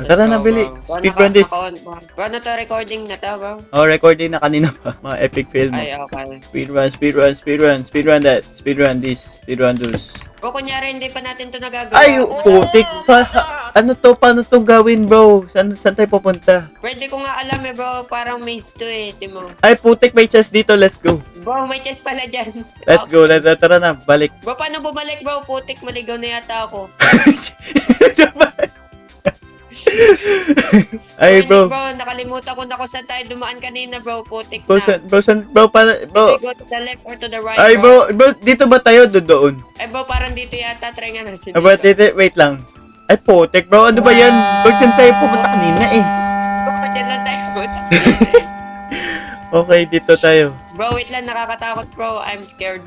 Tara na, Billy. Speedrun this. Bro, na to recording na to, bro. Oh, recording na kanina pa. Mga epic fail mo. Ay, okay. Speedrun that. Speedrun this. Speedrun those. Bro, kunyari hindi pa natin to nagagawa. Ay, putik pa. Ano to? Paano to gawin, bro? Saan tayo pupunta? Pwede ko nga alam eh, bro. Parang maze to eh, Timo. Ay, putik. May chest dito. Let's go. Bro, may chest pala dyan. Let's go. Tara na. Balik. Bro, paano bumalik, bro? Putik, maligaw na yata ako. Ay, bro. Bro, nakalimutan ko na kung saan tayo dumaan kanina, bro. Putik Bro, na. bro. Go to the left or to the right, Ay, bro, dito ba tayo? Doon. Ay, bro, parang dito yata. Try nga natin Aba, dito. wait lang. Ay, putik, bro. Ano ba yan? Bro, dyan tayo pumunta kanina eh. Bro, dyan lang tayo. Okay, dito tayo. Bro, wait lang. Nakakatakot, bro. I'm scared.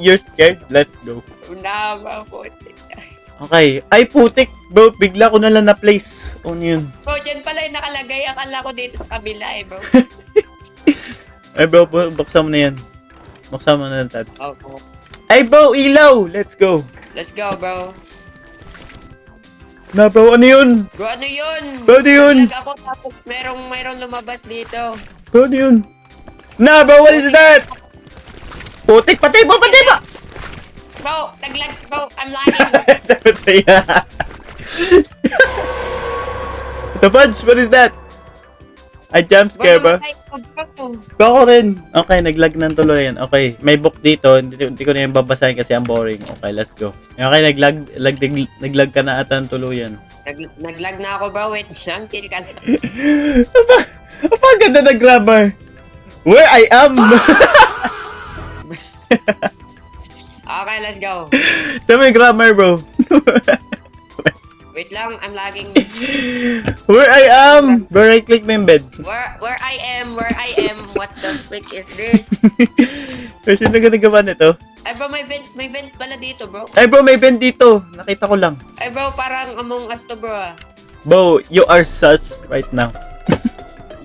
You're scared? Let's go. Na, bro. Putik na. Okay. Ay, putik. Bro, bigla ko na lang na-place. Ano yun? Bro, dyan pala yung nakalagay. Akala ko dito sa kabila eh, bro. Ay, bro, buksan mo na yan. Buksan mo na yan, Tad. Okay. Ay, bro, ilaw! Let's go. Let's go, bro. Na, bro, ano yun? Bro, ano yun? Bro, ano yun? Naglag ako tapos merong lumabas dito. Bro, ano yun? Na, bro, what is that? Putik, patay mo! Bro, naglag, bro. I'm lagging. Patay na. The bunch, what is that? I jump scare, bro. namatay ako, bro. Ako rin. Okay, naglag ng tuluyan. Okay, may book dito. Hindi ko na yung babasahin kasi ang boring. Okay, let's go. Okay, naglag ka na ata ng tuluyan. Naglag na ako, bro. Wait lang, chill ka na. Ang ganda na grammar. Where I am. Okay, let's go. Tama yung grammar, bro. Wait lang, I'm lagging. Where I am. Bro, right click mo yung bed. Where I am. What the frick is this? Kasi sino nagawa nito? Ay, bro, may vent pala dito, bro. Ay, bro, may bed dito. Nakita ko lang. Ay, bro, parang Among Us to, bro. Bro, you are sus right now.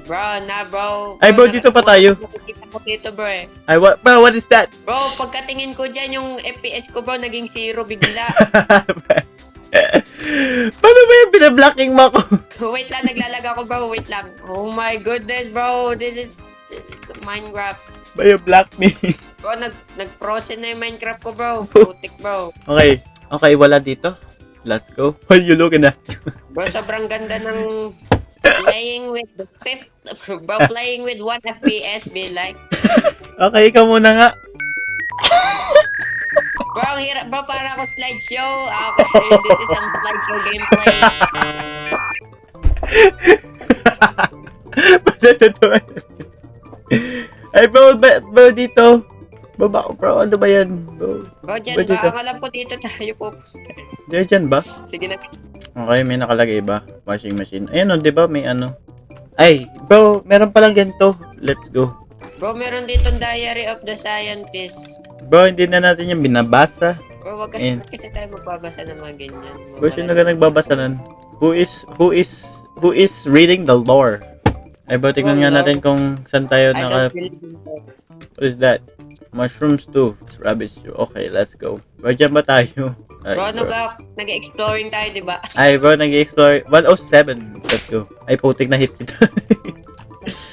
Bro, bro. Ay, bro, dito pa tayo. Nakikita ko dito, bro eh. Ay, bro, what is that? Bro, pagkatingin ko dyan, yung FPS ko, bro, naging 0 bigla. Paano ba yung binablocking mo ako? Wait lang, naglalag ako, bro. Wait lang. Oh my goodness, bro. This is Minecraft. Ba you block me? Bro, nag-frozen na yung Minecraft ko, bro. Putik, bro. Okay, wala dito. Let's go. What are you looking at? Bro, sobrang ganda ng playing with the fifth. Bro, playing with 1 FPS be like. Okay, ikaw muna nga. Bro, ang hirap. Bro, para ako slideshow. Okay, this is some slideshow gameplay. Ay, bro, dito. Baba ko, bro. Ano ba yan, bro? Bro, dyan ba? Ang alam ko dito tayo po. Dyan ba? Sige na. Okay, may nakalagay ba? Washing machine. Ayun, di ba? May ano. Ay, bro, meron palang ganito. Let's go. Bro, meron ditong Diary of the Scientist. Bro, hindi na natin yung binabasa. Bro, wag kasi tayo magbabasa ng mga ganyan. Bro, sino ka nagbabasa nun? Who is reading the lore? Ay, bro, tingnan nga natin kung saan tayo I naka... don't believe in that. What is that? Mushrooms too. It's rubbish too. Okay, let's go. Bro, dyan ba tayo? Ay, Bro, bro. nag-exploring tayo, di ba? Ay, bro, nag-explore. 107. Let's go. Ay, putik na hit kita.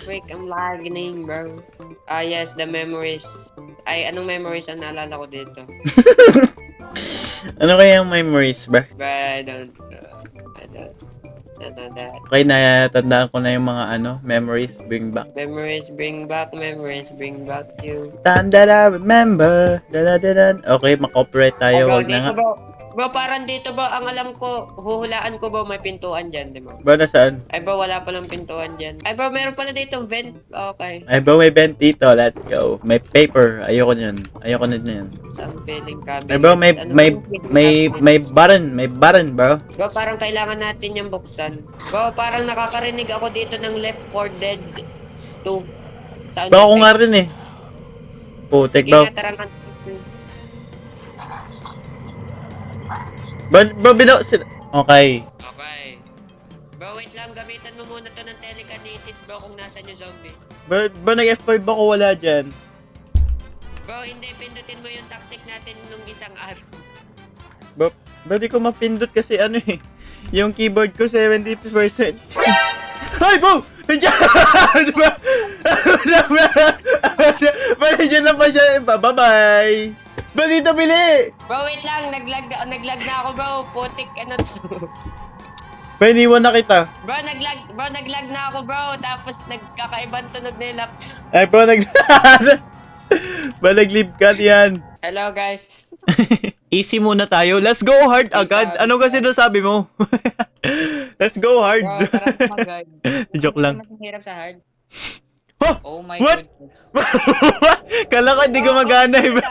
Freak, I'm lagging, bro. Ah, yes, the memories. Ay, anong memories ang naalala ko dito? Ano kaya yung memories, bro? Bro, I don't know that. Okay, natandaan ko na yung mga memories. Bring back. Memories bring back you. Time that I remember. Okay, makooperate tayo. Bro, Wag na nga. bro, parang dito ba, ang alam ko, huhulaan ko ba may pintuan dyan, di ba? Bro, nasaan? Ay, bro, wala palang pintuan dyan. Ay, bro, meron pala dito vent. Okay. Ay, bro, may vent dito. Let's go. May paper. Ayoko nyan. Ayoko na yan. Some filling cabinets. Ay, bro, may button. May button, bro. Bro, parang kailangan natin yung buksan. Bro, parang nakakarinig ako dito ng Left 4 Dead 2. Sound Bro, ako nga effects. rin eh. Putik, Sige bro. nga, tara nga. Bro, Okay. Okay. Bro, wait lang. Gamitan mo muna to ng telekinesis, bro, kung nasan yung zombie. Bro, nag-F5 ako wala dyan. Bro, hindi. Pindutin mo yung tactic natin nung isang araw. Bro, di ko mapindot kasi Yung keyboard ko 70%. Ay, bro! Nandiyan! Ba, nandiyan lang pa siya. Bye-bye! Ba, dito bili! Bro, wait lang. Naglag na ako, bro. Putik, ano to. Ba, iniwan na kita. Bro, naglag na ako, bro. Tapos nagkakaibang tunog na yung laptop. Ay, bro, ba, nag-leave ka yan. Hello, guys. Easy muna tayo. Let's go hard agad. Ano kasi nasabi mo? Let's go hard. Bro, tara na mag-guard. Joke lang. Mas mahirap sa hard. Oh! Oh my What? goodness. Kala ko hindi gumagana, iba.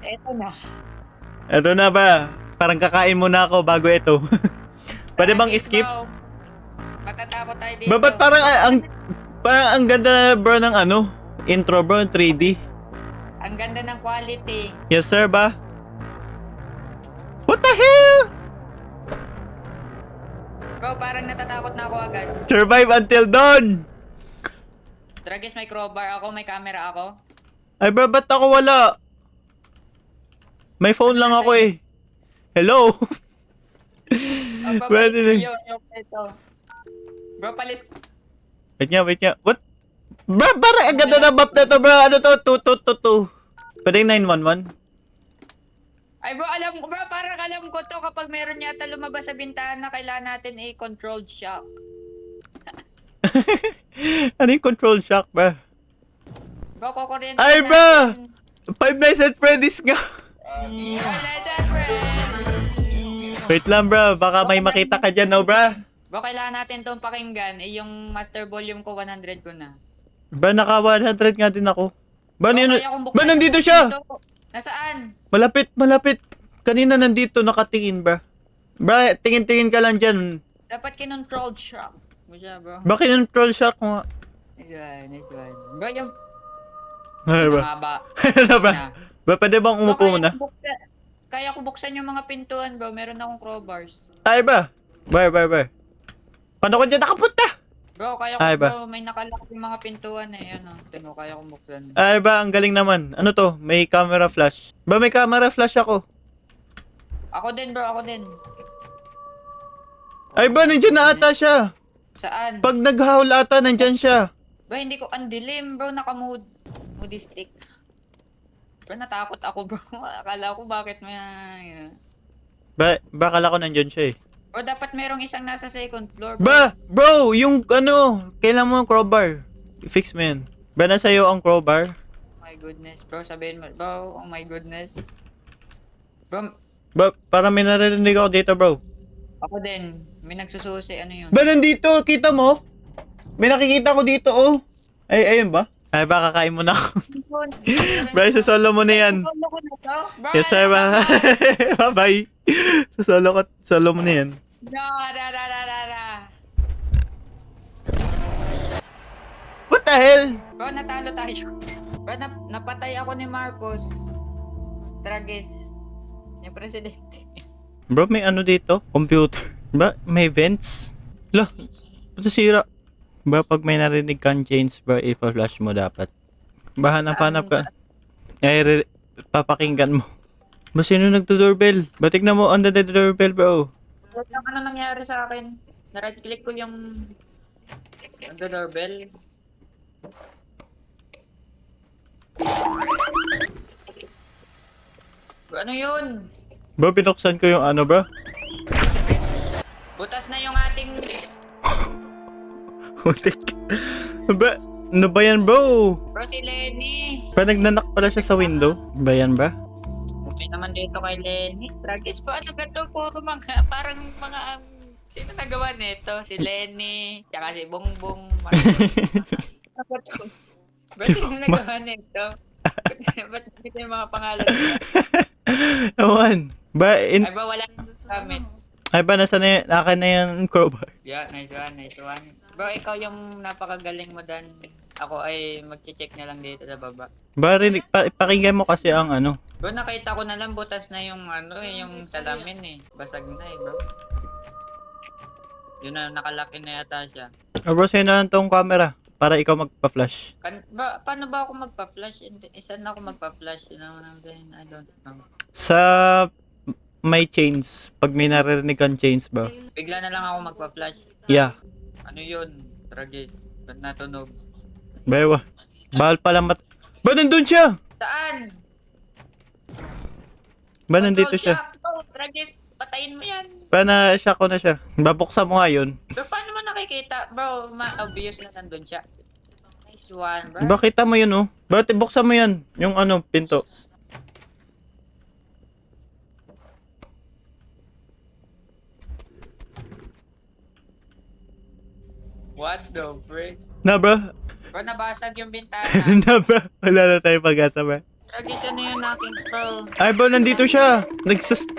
Eto na. Eto na ba? Parang kakain muna ako bago ito. Pwede bang skip? Bro, matatakot tayo dito. Ba't parang ang ganda bro ng ano? Intro bro, 3D. Ang ganda ng quality. Yes sir ba? What the hell? Bro, parang natatakot na ako agad. Survive until dawn. Dragis, may crowbar ako, may camera ako. Ay bro, ba't ako wala? May phone lang ako eh. Hello? Oh, bro, Pwede palit na. yung ito. Bro, palit. Wait nga. What? Bro, parang ang ganda ng map na to bro. Ano to? 2. Pwede 911? Ay bro, parang alam ko to kapag meron yata lumabas sa bintana, kailangan natin controlled shock. Ano yung control shock ba? Bro, kukuryente Ay, bro! Five Nights at Freddy's nga. Wait lang bro, baka may makita ka dyan no bro. Bro, kailangan natin itong pakinggan. Yung master volume ko, 100 ko na. Ba, naka 100 nga din ako. Ba, Bro, yun, kaya kung ba buksan nandito yung siya? pinto. Nasaan? Malapit. Kanina nandito, nakatingin ba? Bra, tingin-tingin ka lang dyan. Dapat kinontrolled shock mo siya, bro. Ba, kinontrol shock ko nga. Nice one. Bro, yung Ay, ba? haba. Ano ba? Na. Ba, pwede bang umupo muna? Kaya ko buksan yung mga pintuan, bro. Meron akong crowbars. Ay ba? Ba. Paano ko dyan nakapunta? Bro, kaya ko, Ay, ba? bro. May nakalock yung mga pintuan eh. Ano, tingnan, kaya ko buksan. Ay ba, ang galing naman. Ano to? May camera flash. Ba, may camera flash ako. Ako din, bro. Ako din. Ay ba, nandiyan na ata siya. Saan? Pag nag-howl ata, nandyan siya. Bro, hindi ko. Ang dilim, bro. Moody stick. Bro, natakot ako, bro. Akala ko bakit may... Ba, kala ko nandyan siya eh. Bro, dapat merong isang nasa second floor, bro. Ba, bro, yung ano, kailan mo ang crowbar? I-fix mo yan. Ba, nasa iyo ang crowbar? Oh my goodness, bro. Sabihin mo, bro. Oh my goodness. Bro, Ba, parang may narinig ako dito, bro. ako din. May nagsususi. Ano yun? Ba, nandito, kita mo? May nakikita ko dito, oh. Ay, ayun ba? Ay, ba, kakain mo na ako. Bro, solo mo na yan. Solo ko na to? Bro, Yes, sir, ba? Bye-bye. Solo mo na yan. No, da. What the hell? Bro, natalo tayo. Bro, napatay ako ni Marcos. Tragis. Yung presidente. Bro, may ano dito? Computer. Ba, may vents? Lah, ito sira. Ba, pag may narinig kang change, ba, ipa-flash mo dapat. Ba, hanap-hanap ka. Ay, papakinggan mo. Ba, sino nagdo-doorbell? Ba, tignan mo, on the doorbell, bro. Bro, ano nangyari sa akin? Na-right click ko yung doorbell. Bro, ano yun? Bro, binuksan ko yung ano, bro. Butas na yung ating... Hutik. Ba, ano ba yan, bro? Bro, si Lenny. Ba, nagnanak pala siya sa window? Ba yan ba? Okay naman dito kay Lenny. Tragis po, ano ganito? Puro mga, parang mga... sino nagawa nito? Si Lenny, tsaka si Bongbong. Ako to. Bro, sino nagawa nito? Ba't dito yung mga pangalan nila? Ewan. Ba, Ay ba, wala nang gamit. ay ba, nasa na, akin na yung crowbar. Yeah, nice one. Bro, ikaw yung napakagaling mo dan. Ako ay mag-check na lang dito sa baba. Ba, rinig, pakinggan mo kasi ang ano. Bro, nakita ko na lang butas na yung ano yung salamin eh. Basag na bro. Yun na, nakalaki na yata siya. Oh, bro, sa'yo na lang tong camera para ikaw magpa-flash. Paano ba ako magpa-flash? Saan ako magpa-flash? I don't know. Sa may chains. Pag may naririnig kang chains, bro. Bigla na lang ako magpa-flash. Yeah. Ano yun? Tragis. Ba't natunog? Bewa. Bahal pala ba nandun siya? Saan? Ba nandito Control siya? shock. Oh, Tragis, patayin mo yan. Ba na-shock ko na siya. Babuksan mo nga yun. Pero paano mo nakikita? Bro, ma-obvious na sandun siya. Nice one, bro. Ba kita mo yun, oh. Bakit buksan mo yan? Yung ano, pinto. What the frick? Na, bro? Bro, nabasag yung bintana. Na, bro? Wala na tayo pag-asa, ba? Tragis, ano yung knocking, bro? Ay, bro, nandito siya.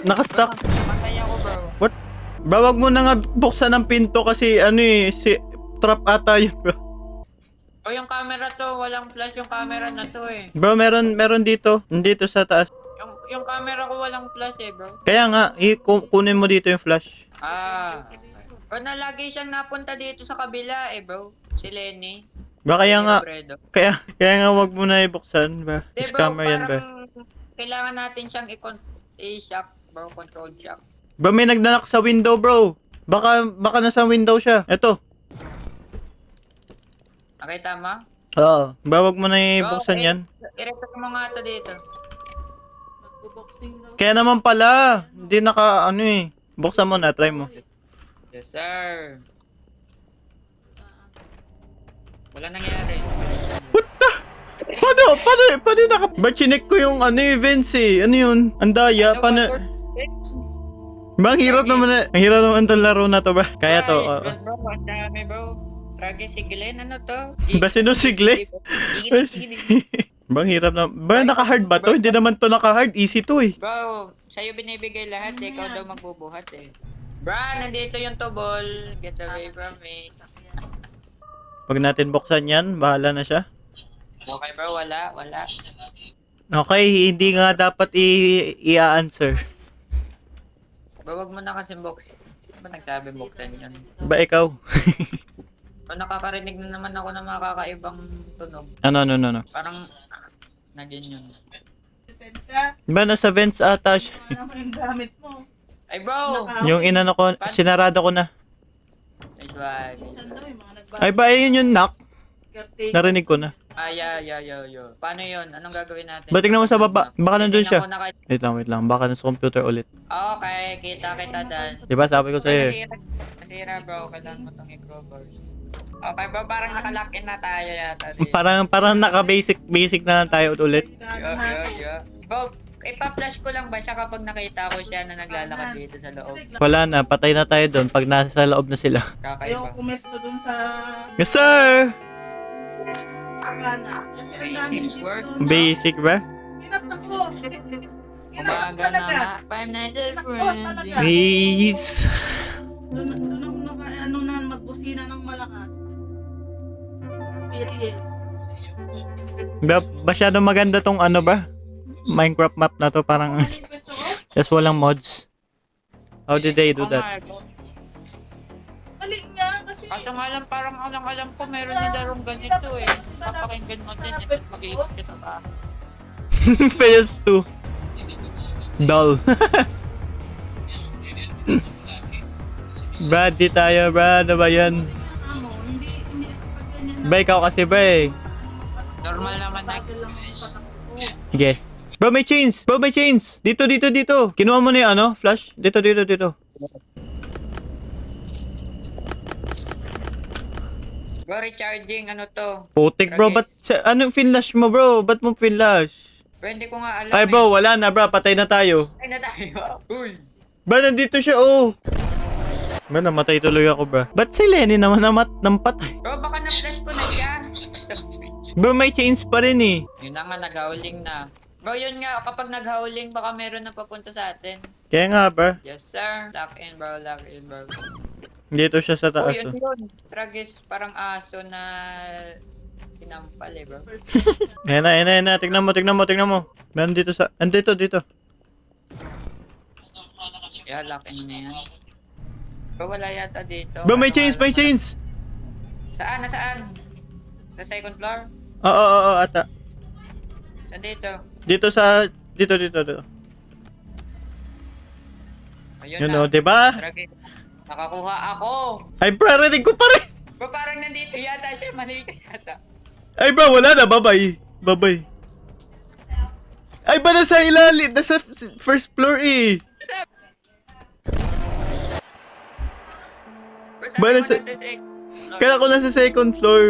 Nakastuck. Patay ako, bro. What? Bro, wag mo na nga buksan ang pinto kasi ano eh, si trap ata yun, bro. O yung camera to, walang flash yung camera na to eh. Bro, meron dito. Dito sa taas. Yung camera ko walang flash eh, bro. Kaya nga, kunin mo dito yung flash. Ah. Bro, na lagi siyang napunta dito sa kabila eh, bro. Si Lenny. Ba kaya Si nga, Robredo. kaya nga wag mo na ibuksan, ba? Di, bro, Scammer yan, ba? parang kailangan natin siyang i-shock, bro. Control shock. Ba may nagnanak sa window, bro. Baka nasa window siya. Eto. Nakita mo? Oo. Ba wag mo na ibuksan yan. I-record mo nga to dito. Kaya naman pala, hindi naka ano eh. Buksan mo na, try mo. Yes, sir. Wala nangyari. Paano ba chinek ko yung ano events eh. Ano yun? Andaya, paano? Ba, ang hirap naman na. Ang hirap naman itong laro na to ba? Kaya to. Bro, ang dami, bro. Tragis si Glenn, ano to? Ba sino si Glenn? Bang hirap na. Ba naka-hard ba to? Hindi naman to naka-hard. Easy to eh. Bro, sa'yo binibigay lahat eh. Ikaw daw magbubuhat eh. Bra, nandito yung tubol. Get away from me. Pag natin buksan yan, bahala na siya. Okay bro, wala. Okay, hindi nga dapat i-answer. Bro, wag mo na kasi box. Sino ba nagsabi buksan yun? Ba ikaw? O, nakakarinig na naman ako ng mga kakaibang tunog. Ano. Parang na ganyan. Ba nasa vents ata siya. Ano mo yung gamit mo? Ay bro! Yung inano ko, sinarado ko na. Nice one. Saan daw yung mga Ay ba, ayun yung knock. nag-caretaker? Ah, Narinig ko na. yo. Paano yun? Anong gagawin natin? Ba tingnan mo sa baba, baka nandun siya. Titignan ko na Wait lang, baka nasa computer ulit. Okay, kita dan. Diba sabi ko sa'yo, Nasira bro, kailangan mo itong i-cover. Okay bro, parang nakalock in na tayo yata dito. parang naka-basic na lang tayo ulit. Yo. Bro, ipa-flash ko lang ba siya kapag nakita ko siya na naglalakad dito sa loob? Wala na, patay na tayo doon pag nasa loob na sila. Ayaw Kakaiba. pumesto dun sa Yes sir! kana. Kasi ang daming jeep Work. doon. Basic ba? Kinatak ko. Kinatak Umaga na talaga. nga. Five Nights at Takbo Freddy's. talaga. Please. Doon ako ano na magbusina ng malakas. Experience. Masyadong maganda tong ano ba? Minecraft map na to, parang Manifesto ko? just walang mods. How did they do that? Mali nga kasi. Kaso nga lang, parang alam ko meron na darong ganito eh. Papakinggan mo din, eh. Mag-iikot ka sa bahay. PS2. Dull. Brad, di tayo, Brad. Ano ba yan? Amo, hindi kapag ganyan Ba, ikaw kasi ba eh. Normal naman na. bagal lang yung patak ko. Sige. Bro, may chains! Bro, may chains! Dito. Kinuha mo na yung ano? Flash? Dito. Bro, recharging, ano to? Putik, bro. Ba't, ano finlash mo, bro? Ba't mo finlash? Bro, hindi ko nga alam Ay, bro, wala na, bro. Patay na tayo. Ay na tayo. Uy! Ba, nandito siya, oh. Ba, namatay tuloy ako, bro. Ba't si Lenny naman nampatay? Bro, baka na-flash ko na siya. Bro, may chains pa rin eh. Yun na nga, nag-howling na. Bro, yun nga, kapag nag-howling, baka meron na papunta sa atin. Kaya nga, bro. Yes, sir. Lock in, bro. Dito siya sa Oh, taas, yun oh. yun. Tragis, parang aso na sinampal eh, bro. Ayan na. Tignan mo. Meron dito sa... Andito. Yeah, lock in na yan. Bro, wala yata dito. Bro, may Ano chains, nga may lang- chains! Saan? Nasaan? Sa second floor? Oo, ata. Saan dito? Dito. Ayun Yun na. o, diba? Tragis. Nakakuha ako. Ay bro, narinig ko pa rin. Bro, parang nandito yata siya. Mali ka yata. Ay bro, wala na. Bye-bye. Bye-bye. Ay ba nasa ilalim? Nasa first floor eh. Bro, Bala sabi mo sa- nasa second floor. Kaya ako nasa second floor.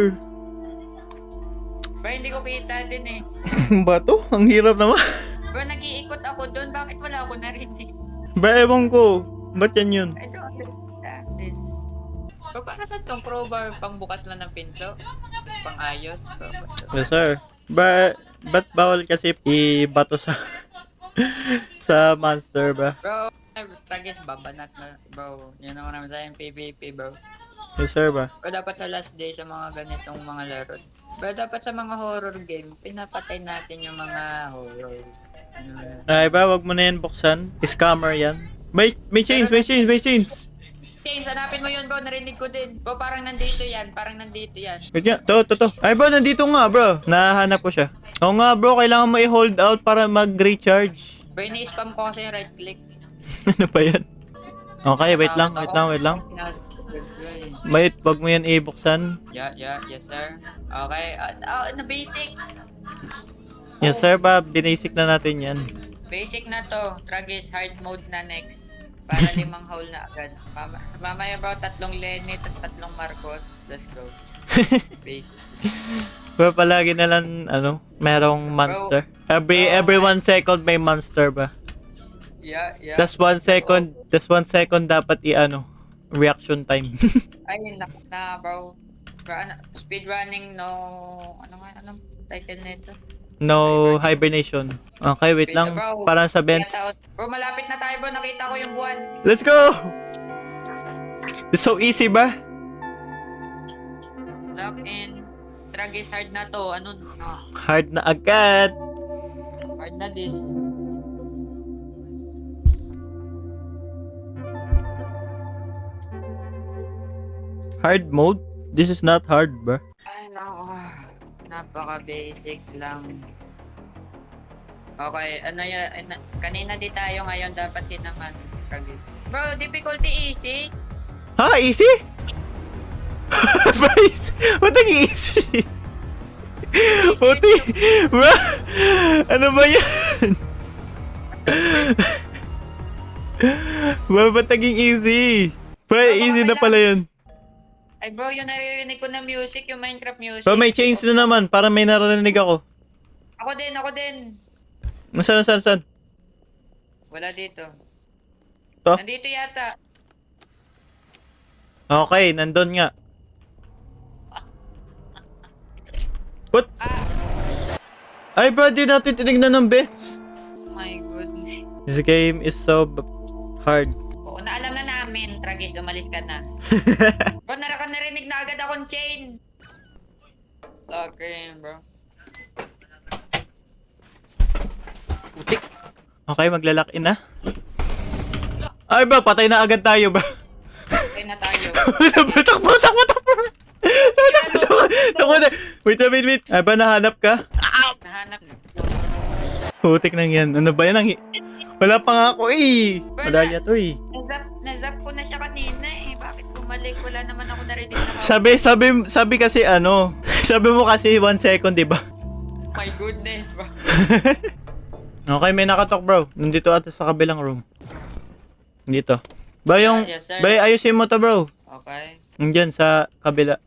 Bro, hindi ko kita din eh. Ba to? Ang hirap naman. Bro, nag-iikot ako doon. Bakit wala ako narinig? Ba ewan ko. Ba't yan yun? I don't understand this. Bro, para saan tong crowbar? Pang bukas lang ng pinto? Tapos pang ayos? Bro, Yes sir. Ba't bawal kasi ibato sa sa monster ba? bro, tragis babanat na. Bro, yun ang naman tayong PvP, bro. Yes sir ba? Bro, dapat sa last day sa mga ganitong mga laro. Bro, dapat sa mga horror game, pinapatay natin yung mga horror. Ay ba, wag mo na yan buksan. Scammer yan. May chains, may chains, may chains. James, hanapin mo yun, bro. Narinig ko din. Bro, parang nandito yan. Parang nandito yan. Wait nga, to. Ay bro, nandito nga bro. Nahanap ko siya. Oo nga bro, kailangan mo i-hold out para mag-recharge. Bro, ini-spam ko kasi yung right click. Ano pa yan? Okay, wait lang. Wait, wag mo yan ibuksan. Yes sir. Okay, na basic. Yes sir ba, binasic na natin yan. Basic na to. Tragis, hard mode na next. Para 5 hole na agad. Mamaya bro, 3 Lenny, tas 3 Marcos. Let's go. Basic. Pero palagi na lang, merong monster. Every 1 second may monster ba? Yeah. Tas 1 second dapat reaction time. Ay, na bro. Bro, speedrunning, no... Anong title nito? No hibernation. Okay, wait lang. Para sa bench. Bro, malapit na tayo bro. Nakita ko yung buwan. Let's go! It's so easy ba? Lock in. Tragis hard na to. Hard na agad. Hard na this. Hard mode? This is not hard ba? Ay, nako. Napaka-basic lang. Okay, kanina di tayo ngayon dapat sinaman. Tragis. Bro, difficulty easy. Ha? Easy? Ba't naging easy? Puti! Bro! Ano ba yan? Ba't naging easy? Easy na pala yun. Ay bro, yung naririnig ko na music, yung Minecraft music. Bro, may chains na naman. Para may narinig ako. Ako din. Nasaan? Wala dito. To? Nandito yata. Okay, nandun nga. What? Ay bro, di natin tinignan ng bets. Oh my goodness. This game is so hard. Oo, naalam na namin. Tragis, umalis ka na. Bro, narinig na agad akong chain. Okay, bro. Putik. Okay, maglalak in na. Ay bro, patay na agad tayo ba? Okay na tayo. Takbo. Wait. Ay ba, nahanap ka? Nahanap. Putik nang yan. Ano ba yan? Wala pa nga ako eh. Madaya to eh. Nazap ko na siya kanina eh. Bakit bumalik? Wala naman ako narinig na Sabi kasi sabi mo kasi 1 second, di ba? My goodness, bro. Okay, may nakatok bro. Nandito ata sa kabilang room. Dito. Ba yung, Yes, sir. ayusin mo to bro. Okay. Nandyan sa kabila.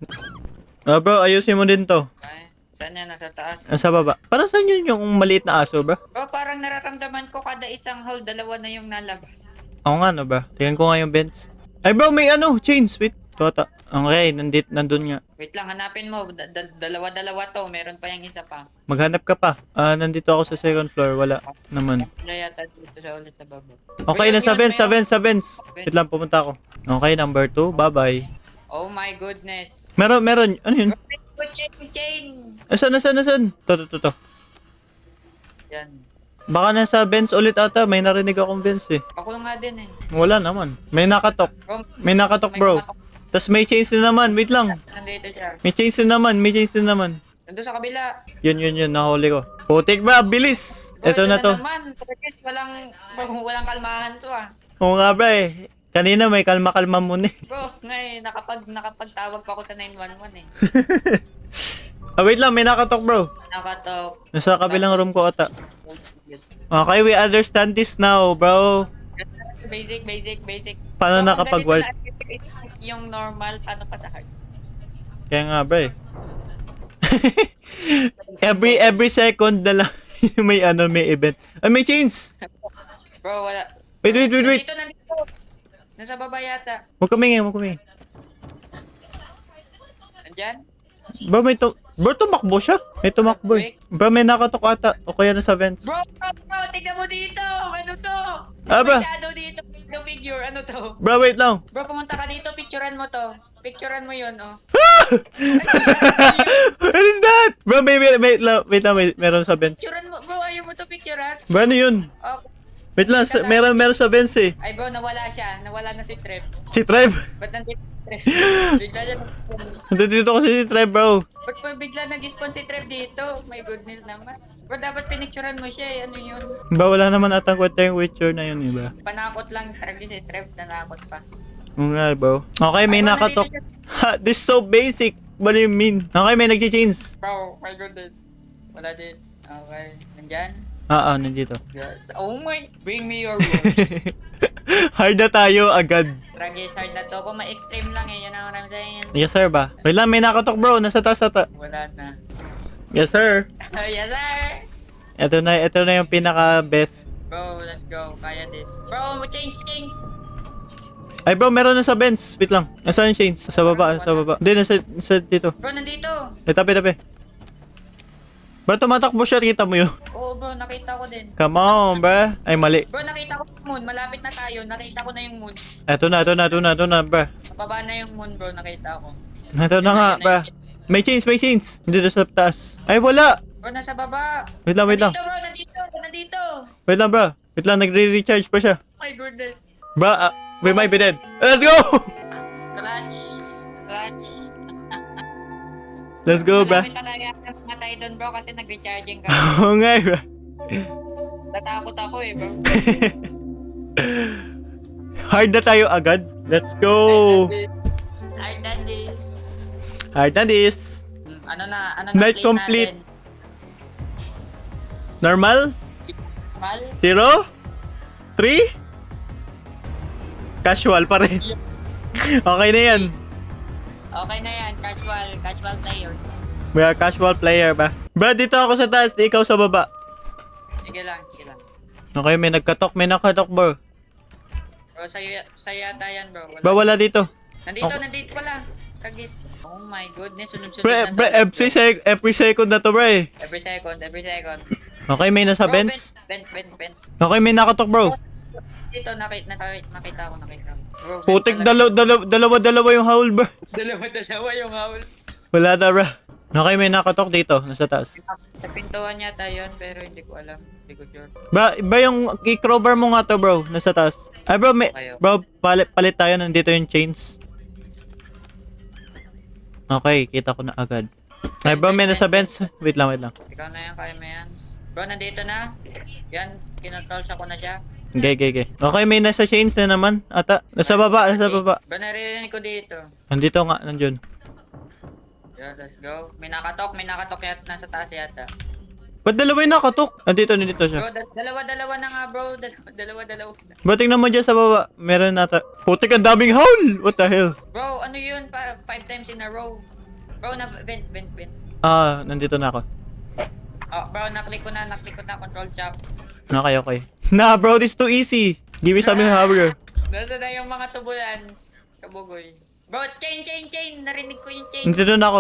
Bro, ayusin mo din to. Okay. Saan yan? Nasa taas? Sa baba. Para saan yun yung maliit na aso bro? Bro, parang nararamdaman ko kada isang hole, 2 na yung nalabas. Oo nga no ba? Tingnan ko nga yung bench. Ay bro, may chains. Wait. Tota. Okay, nandun nga. Wait lang, hanapin mo. Dalawa to. Meron pa yung isa pa. Maghanap ka pa. Nandito ako sa second floor. Wala naman. Wala yata dito sa ulit sa baba. Okay, nasa vents. Wait lang, pupunta ako. Okay, number 2. Bye-bye. Oh my goodness. Meron. Ano yun? Chain. Saan? To. Yan. Baka nasa vents ulit ata. May narinig akong vents eh. Ako nga din eh. Wala naman. May nakatok. Bro, May nakatok bro. Tas may chains na naman. Wait lang. nandito siya. May chains na naman. Nandun sa kabila. Yun. Nahuli ko. Putik ba? Bilis. Bro, Ito na to. naman. Tragis, walang kalmahan to ah. Oo nga bro eh. Kanina may kalma-kalma muna eh. Bro, ngayon, nakapagtawag pa ako sa 911 eh. Wait lang, may nakatok bro. Nakatok. Nasa kabilang room ko ata. Okay, we understand this now, bro. Basic. Paano Bro, nakapag-word? kung ganito lang yung normal, paano pa sa hard? Kaya nga, bro eh. every second na lang may may event. Ay, may chains! Bro, wala. Wait. Nandito. Nasa baba yata. Huwag kami. Nandyan? Bro, tumakbo siya. May tumakbo eh. Bro, may nakatok ata. O kaya nasa vents. Bro, tignan mo dito! Ano to? Ba? May shadow dito, shadow figure, ano to? Bro, wait lang. Bro, pumunta ka dito, picturean mo to. Picturean mo yun, oh. What is that? Bro, wait lang. Meron sa vents. Picturean mo, bro, ayaw mo to picturean? Bro, ano yun? Oh. Wait lang, meron sa vents eh. Ay bro, nawala siya. Nawala na si Trev. Si Trev. Ba't nandito si Trev? Bigla niya nag-spawn. Nandito kasi si Trev, bro. Ba't pa bigla nag-spawn si Trev dito? My goodness naman. Bro, dapat pinicturean mo siya eh. Ano yun? Ba, wala naman atang kwenta yung Witcher na yun, iba. Panakot lang talaga si Trev. Nanakot pa. Oo nga, bro. Okay, may Ay, bro, nakatok. nandito siya. Ha, this so basic. What do you mean? Okay, may nag-change. Bro, my goodness. Wala din. Okay. Nandyan? Nandito. Yes. Oh my. Bring me your words. Hard na tayo agad. Tragis hard na to. Kung ma-extreme lang eh. Yan ang maraming sa'yo. Yes, sir ba? Wait lang, may nakatok, bro. Nasa taas ata. Wala na. Yes, sir. Yes, sir. Ito na yung pinaka-best. Bro, let's go. Kaya this. Bro, change. Ay, bro, meron na sa Benz. Wait lang. Nasaan yung chains? Sa baba. Hindi, nasa dito. Bro, nandito. Tabi. Bro, tumatakbo siya. Kita mo yun. Oo, bro, nakita ko din. Come on, bro. Ay, mali. Bro, nakita ko yung moon. Malapit na tayo. Nakita ko na yung moon. Ito na, bro. Mababa na yung moon, bro. Nakita ko. Ito na nga, bro. May chains. Dito sa taas. Ay, wala. Bro, nasa baba. Wait lang. Nandito, bro. Nandito. Wait lang, bro. Wait lang, nagre-recharge pa siya. My goodness. Bro, we might be dead. Let's go! Clutch. Let's go, bro. Malapit pa tayo matay doon, bro. Kasi nag-recharging ka. Oo nga, bro. Natakot ako eh, bro. Hard na tayo agad. Let's go! Hard than this. Hard na this. Ano na Night place complete. natin? Normal? Mal? 0? 3? Casual pa rin. Okay na yan. Okay na yan. Casual players. We are casual player ba? Bro, dito ako sa taas. Di ikaw sa baba. Sige lang. Okay, may nakatok, bro. Bro, sa'yo yata yan, bro. Ba, wala dito. Nandito pala. Tragis. Oh my goodness, sunod-sunod na Bro, tayo. every second na to, bro eh. Every second. Okay, may nasa Bro, bench. Vent. Okay, may nakatok, bro. Dito, nakita ko. Bro, vent Putik, talaga. dalawa yung howl, bro. Dalawa yung howl. Wala na, bro. Okay, may nakatok dito, nasa taas. Sa pintuan yata yun, pero hindi ko alam. Hindi ko sure. Ba yung i-crowbar mo nga to, bro, nasa taas. Ay, bro, bro, palit tayo, nandito yung chains. Okay, kita ko na agad. Ay, bro, may nasa bench. Wait lang. Ikaw na yan, kaya mo yan. Bro, nandito na. Yan, kinontrol siya ko na siya. Okay. Okay, may nasa chains na naman. Ata, nasa baba. Bro, naririnig ko dito. Nandito nga, nandiyon. Yeah, let's go. May nakatok yata nasa taas yata. Ba't dalawa yung nakatok? Nandito siya. Bro, dalawa na nga bro. Dalawa. Bro, tingnan mo dyan sa baba. Meron nata. Putik, ang daming howl! What the hell? Bro, ano yun? 5 times in a row. Bro, vent. Nandito na ako. Oh, bro, naklik ko na. Control chop. Okay. Nah, bro, this too easy. Give me something harder. Nasa na yung mga tubulans. Kabugoy. Bro, chain. Narinig ko yung chain. Nandito na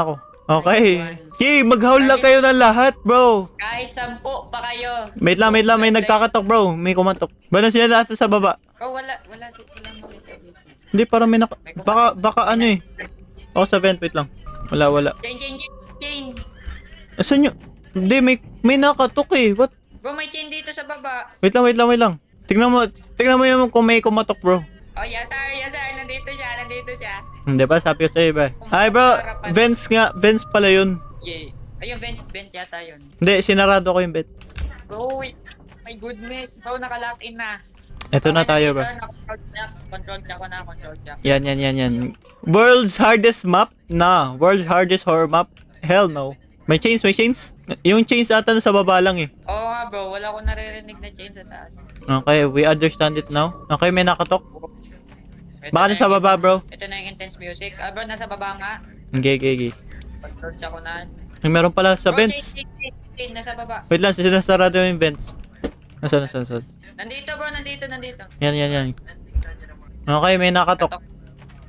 ako. Okay. Okay, mag-howl lang kayo ng lahat, bro. Kahit 10 pa kayo. Wait lang, may nagkakatok, bro. May kumatok. Ba na sila lahat sa baba? Bro, wala dito lang makita dito. Hindi, parang may baka ano eh. Ako sa vent, wait lang. Wala. Chain. Asan nyo? Hindi, may nakatok eh. What? Bro, may chain dito sa baba. Wait lang. Tingnan mo yung kung may kumatok, bro. Oh, yes sir. Nandito siya. Hindi ba? Sabi ko sa'yo ba? Ay, bro, vents pala yun. Yeah. Ayun, vent yata yun. Hindi, sinarado ko yung vent. Bro, wait. My goodness. Bro, nakalock in na. Eto na tayo, bro. Control check ko na. Yan. World's hardest map? Nah. World's hardest horror map? Hell no. May chains? Yung chains ata na sa baba lang eh. Oo nga bro, wala akong naririnig na chain sa taas. Okay, we understand it now. Okay, may nakatok. Ito Baka na nasa yung- baba, bro. Ito na yung intense music. Bro, nasa baba nga. Okay. Control check ko na. May meron pala sa Bro, vents. chain, nasa baba. Wait lang, sinasarado yung vents. Nasaan? Nandito bro, nandito. Yan. Okay, may nakatok.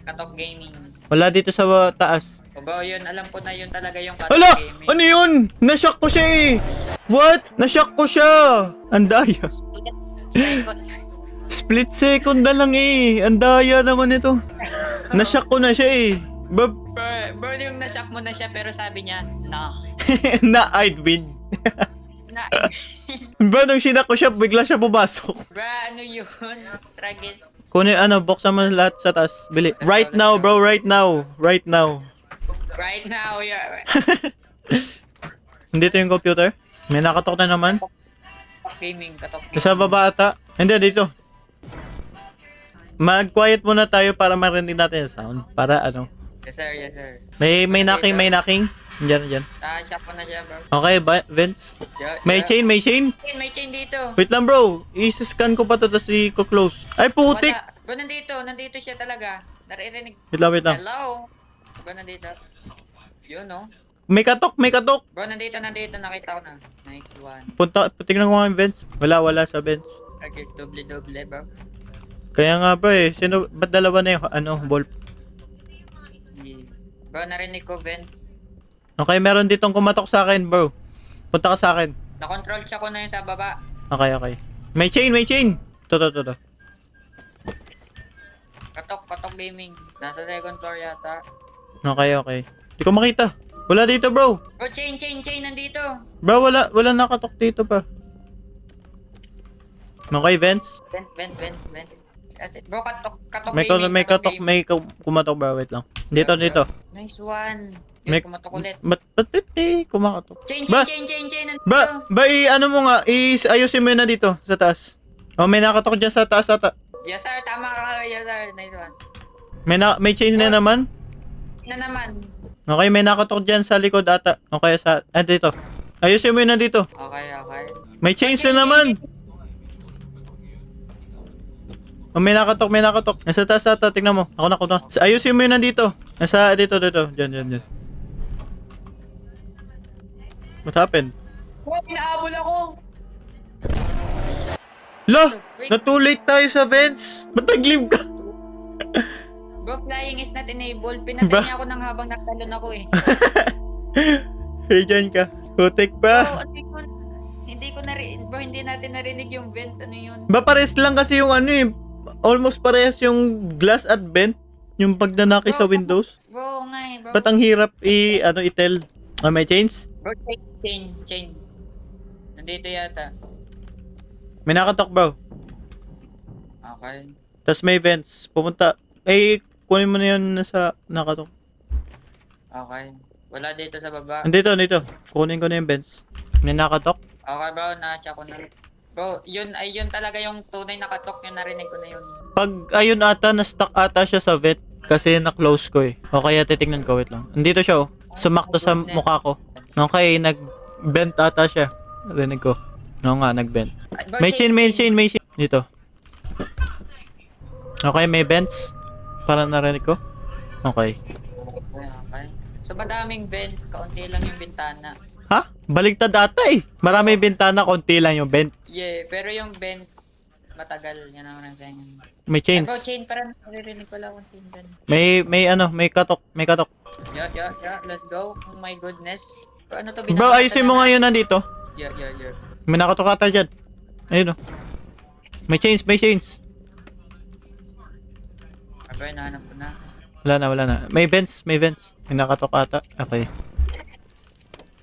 Katok gaming. Wala dito sa taas. O bro, yun, alam ko na yun talaga yung katok Hala! gaming. Ano yun? Nashock ko siya eh! What? Nashock ko siya! Andaya. Second. Split second na lang eh. Andaya naman ito. Nashock ko na siya eh. Bab, Bro, yung nashock mo na siya pero sabi niya, nah. na I'd win. Na, Bro, nung sinak ko siya, bigla siya pumasok. bro, ano yun? Tragis. Kunin ano, buksan mo lahat sa taas. Bili. Right now, bro, right now. Right now, yeah. Hindi to yung computer. May nakatok na naman. Katok gaming. Sa baba ata. Hindi, dito. Mag-quiet muna tayo para marinig natin yung sound. Para ano. Yes sir. May knocking. Diyan. Shock ko na siya bro. Okay, Vince. Yeah, May chain. May chain dito. Wait lang bro. I-scan ko pa to tapos i-close. Ay, putik! Wala. Bro, nandito siya talaga. Naririnig. Wait lang. Hello? Bro, nandito. Yun, no? May katok. Bro, nandito. Nakita ko na. Nice one. Tingnan ko nga yung Vince. Wala sa Vince. Okay, doble, bro. Kaya nga bro eh. Ba't dalawa na yung ball? Yeah. Bro, narinig ko, Ben. Okay, meron ditong kumatok sa akin bro. Punta ka sa akin. Na-control siya ko na yung sa baba. Okay. May chain. To. Katok gaming. Nasa second floor yata. Okay. Di ko makita. Wala dito bro. Bro, chain, nandito. Bro, wala nakatok dito pa. Okay, Vince. Vent. Bro, katok May gaming. katok, gaming. may kumatok bro. Wait lang. Dito. Nice one. May- Yung kumatok ulit. Ba't kumakatok? Chain, Ba- nandito. Ano mo nga, ayusin mo yun na dito, sa taas. Oh, may nakatok dyan sa taas ata. Yes sir, tama ka. Yes sir, nice one. May chain na naman. Na naman. Okay, may nakatok dyan sa likod ata. Okay, dito. Ayusin mo yun na dito. Okay. May chains na naman. Oh, may nakatok. Nasa taas ata, tingnan mo. Ako na. Ayusin mo yun na dito. Dito. Diyan. What happened? Oh, pinahabol ako. Too late tayo sa vents. Ba't nag-leave ka? Bro, flying is not enabled. Pinatay Ba? niya ako nang habang nagtalon ako eh. Hey, dyan ka. Putik pa. Bro, hindi natin narinig yung vent. Ano yun? Ba pares lang kasi yung almost parehas yung glass at vent. Yung pagnanaki sa windows. Bro, nga eh, bro. Ba't ang hirap i-tell? May chains? Bro, chain. Nandito yata. May nakatok bro. Okay. Tapos may vents. Kunin mo na yun sa nakatok. Okay. Wala dito sa baba. Dito. Kunin ko na yung vents. May nakatok. Okay bro, na-check ko na. Bro, yun talaga yung tunay na katok. Yung narinig ko na yun. Pag ayun ata, na-stuck ata siya sa vent. Kasi na-close ko eh. O kaya titignan ko, wait lang. Andito siya oh. Sumakto sa mukha ko. Okay, nag-bent ata siya. Rinig ko. Oo nga, nag-bent. Bro, May chain. Dito. Okay, may vents. Para narinig ko. Okay. Okay. So madaming vent, kaunti lang yung bintana. Ha? Baligtad ata eh. Marami bintana, konti lang yung vent. Yeah, pero yung vent, matagal. Yan ang nasayin. May chains. Bro, chain parang naririnig ko lang kung chain dun. May katok. Yeah, let's go. Oh my goodness. Bro, ano to? Bro, ayusin mo nga yun nandito. Yeah. May nakatok ata dyan. Ayun oh. May chains. Okay, nahanap ko na. Wala na. May vents. May nakatok ata. Okay.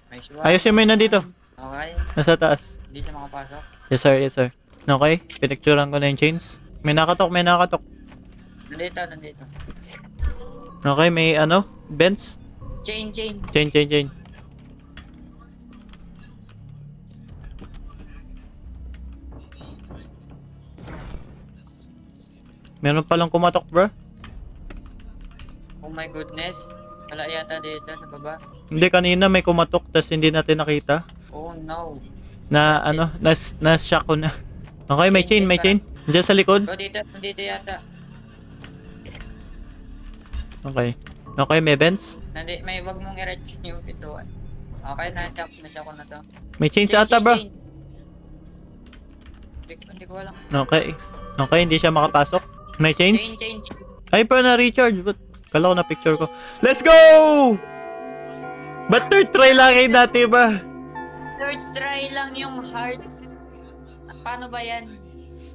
May sure. Ayusin mo yun nandito. Okay. Nasa taas. Hindi siya makapasok. Yes sir. Okay. Pinicturean ko na yung chains. May nakatok. Nandito. Okay, may vents. Chain. Chain. Meron palang kumatok, bro. Oh my goodness. Wala yata dito sa baba. Hindi, kanina may kumatok, tas hindi natin nakita. Oh no. Na, What ano, is- na-shock ko na. Okay, may chain, may chain. Diyan sa likod. Bro, dito yata. Okay. Okay, may vents. May wag mong i-reach yung pintuan. Okay, na-shock ko na to. May chains ata, bro. Hindi ko alam. Okay. Okay, hindi siya makapasok. May chains? Chain. Ay, pa na-recharge. But, kala ko na picture ko. Let's go! But third try lang kayo dati ba? Third try lang yung heart. At paano ba yan?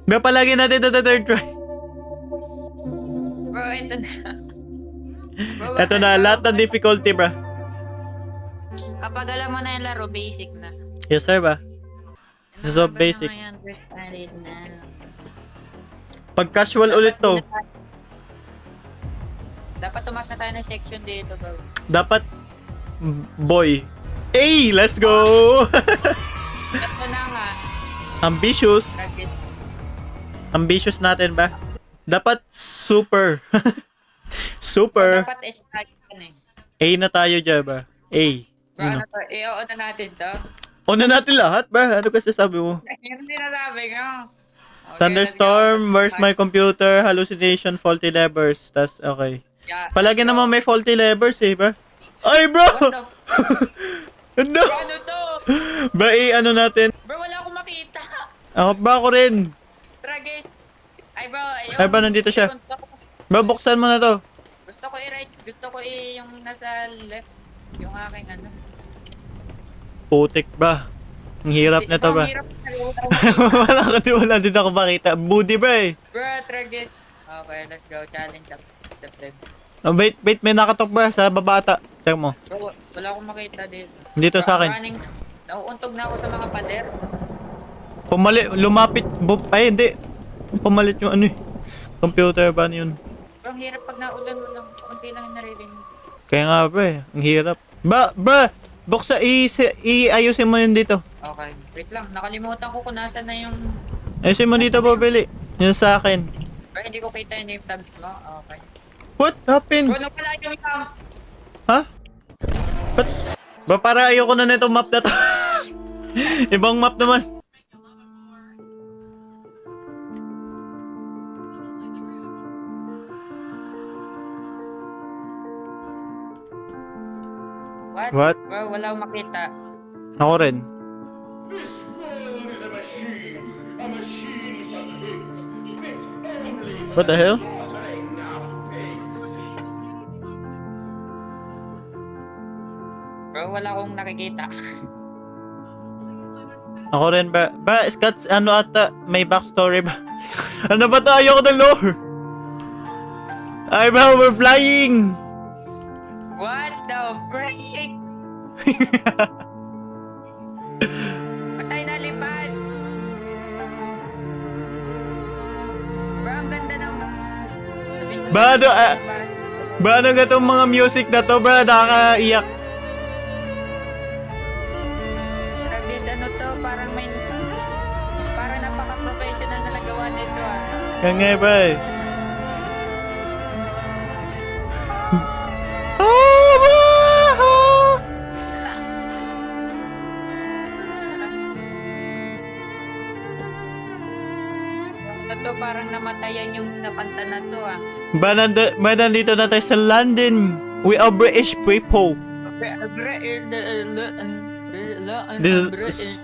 Ba palagi natin ito third try. Bro, ito na. Bro, Ito na, lahat ng difficulty, bro. Kapag alam mo na yung laro, basic na. Yes, sir, ba? So basic. Pag casual ulit to, Dapat tumas na tayo ng section dito, bro. dapat boy. Hey, let's go! Ito na nga. Ambitious. Practice. Ambitious natin ba? Dapat super. Super. Dapat S5 yan eh. A na tayo dyan ba? A. Bro, ano to? I-on na natin to. Una natin lahat ba? Ano kasi sabi mo? Hindi na sabi ko. Okay, Thunderstorm, let's go. where's my computer, hallucination, faulty levers. Tas, okay. Yeah, Palagi let's go. naman may faulty levers eh ba? Ay bro! What the? Ano? Bro, ano to? Ba ano natin? Bro, wala akong makita. Ako rin. Tragis. Ay bro, ayun. Ay ba, nandito siya? Gusto ko- Ba, buksan mo na to. Gusto ko i-right. Gusto ko yung nasa left. Yung aking ano. Putik ba? Ang hirap na to Bro, ba? ang hirap na. wala din ako makita. Budi ba eh? Bro, Tragis. Okay, let's go. Challenge up. The plebs. Oh, wait, may nakatok ba sa babata? Check mo. Bro, wala akong makita dito. Dito sa akin. Running. Nauuntog na ako sa mga pader. Lumapit. Ay, hindi. Pumalit yung ano eh. Computer ba yun? Bro, ang hirap pag naulan mo lang. Kunti lang yung naririnig. Kaya nga ba eh. Ang hirap. Ba, buksa, iayusin mo yun dito. Okay. Wait lang. Nakalimutan ko kung nasa na yung... Ayusin mo dito, Bobili. Yun sa akin. Bro, hindi ko kita yung name tags mo. Okay. What happened? Bro, napala yung camp. Ha? Ba't? Ba para ayoko na nito map na to. Ibang map naman. What? Bro, wala akong makita. Ako rin. This world is a machine. A machine that thinks. Thinks only for What the hell? slaughtering of pigs. Bro, wala akong nakikita. Ako rin ba? Ba, Scott, ano ata, may backstory ba? Ano ba to? Ayoko ng lore. Ay ba, we're flying! What the frick? Patay na lipad. Bro, ang ganda ng... Sabihin ko Ba, ano, parang... ba, ano nga tong mga music na to, ba? Nakakaiyak. Tragis, ano to? Parang may... Parang napaka-professional na nagawa nito ah. Kaya nga ba eh. Ah, ba? Ano to? Parang namatayan yung napanta na to ah. Ba, nandito na tayo sa London. We are British people. This-